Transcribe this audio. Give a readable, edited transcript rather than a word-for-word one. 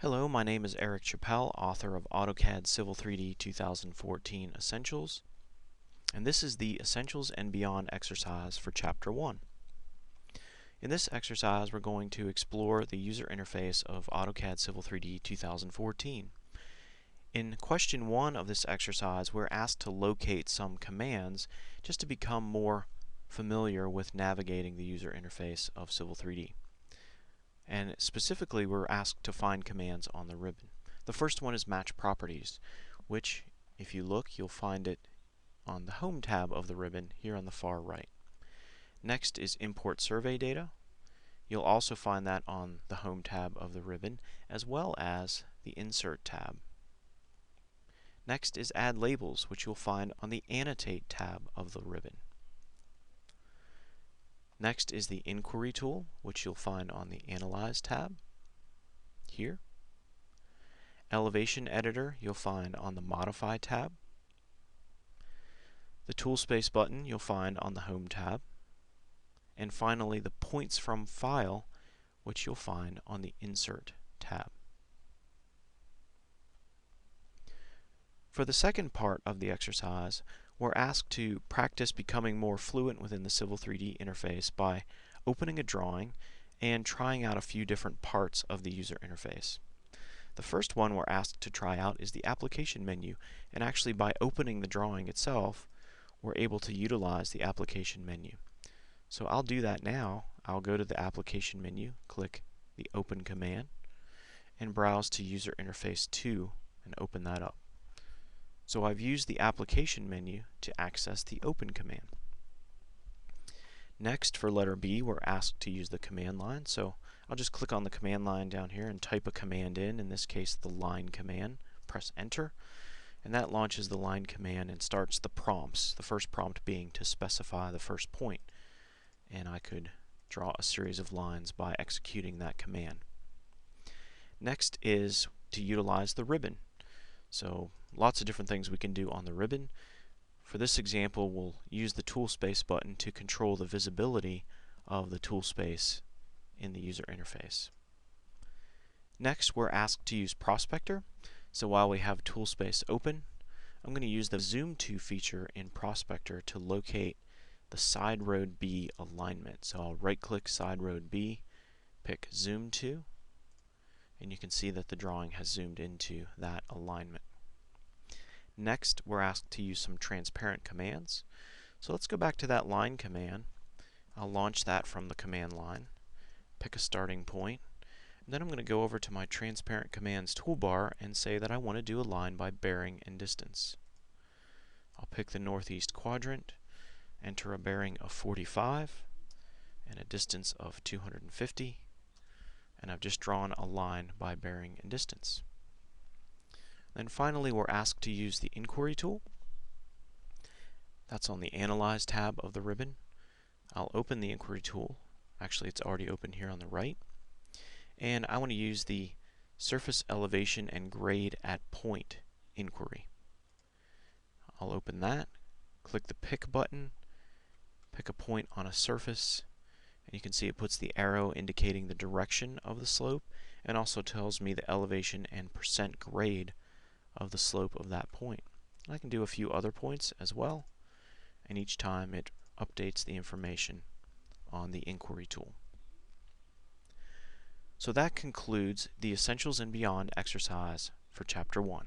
Hello, my name is Eric Chappell, author of AutoCAD Civil 3D 2014 Essentials, and this is the Essentials and Beyond exercise for Chapter 1. In this exercise, we're going to explore the user interface of AutoCAD Civil 3D 2014. In question 1 of this exercise, we're asked to locate some commands just to become more familiar with navigating the user interface of Civil 3D. And specifically, we're asked to find commands on the ribbon. The first one is Match Properties, which, if you look, you'll find it on the Home tab of the ribbon here on the far right. Next is Import Survey Data. You'll also find that on the Home tab of the ribbon, as well as the Insert tab. Next is Add Labels, which you'll find on the Annotate tab of the ribbon. Next is the Inquiry tool, which you'll find on the Analyze tab here. Elevation Editor you'll find on the Modify tab. The Toolspace button you'll find on the Home tab. And finally, the Points from File, which you'll find on the Insert tab. For the second part of the exercise, we're asked to practice becoming more fluent within the Civil 3D interface by opening a drawing and trying out a few different parts of the user interface. The first one we're asked to try out is the application menu, and actually by opening the drawing itself, we're able to utilize the application menu. So I'll do that now. I'll go to the application menu, click the Open command, and browse to User Interface 2 and open that up. So I've used the application menu to access the Open command. Next, for letter B, we're asked to use the command line. So I'll just click on the command line down here and type a command in this case the line command. Press Enter, and that launches the line command and starts the prompts, the first prompt being to specify the first point. And I could draw a series of lines by executing that command. Next is to utilize the ribbon. So lots of different things we can do on the ribbon. For this example, we'll use the Toolspace button to control the visibility of the tool space in the user interface. Next, we're asked to use Prospector. So while we have Toolspace open, I'm going to use the Zoom To feature in Prospector to locate the Side Road B alignment. So I'll right-click Side Road B, pick Zoom To, and you can see that the drawing has zoomed into that alignment. Next, we're asked to use some transparent commands. So let's go back to that line command. I'll launch that from the command line, pick a starting point, and then I'm going to go over to my transparent commands toolbar and say that I want to do a line by bearing and distance. I'll pick the northeast quadrant, enter a bearing of 45 and a distance of 250. And I've just drawn a line by bearing and distance. Then finally, we're asked to use the Inquiry tool. That's on the Analyze tab of the ribbon. I'll open the Inquiry tool. Actually, it's already open here on the right. And I want to use the Surface Elevation and Grade at Point Inquiry. I'll open that, click the Pick button, pick a point on a surface, and you can see it puts the arrow indicating the direction of the slope and also tells me the elevation and percent grade of the slope of that point. I can do a few other points as well, and each time it updates the information on the Inquiry tool. So that concludes the Essentials and Beyond exercise for Chapter 1.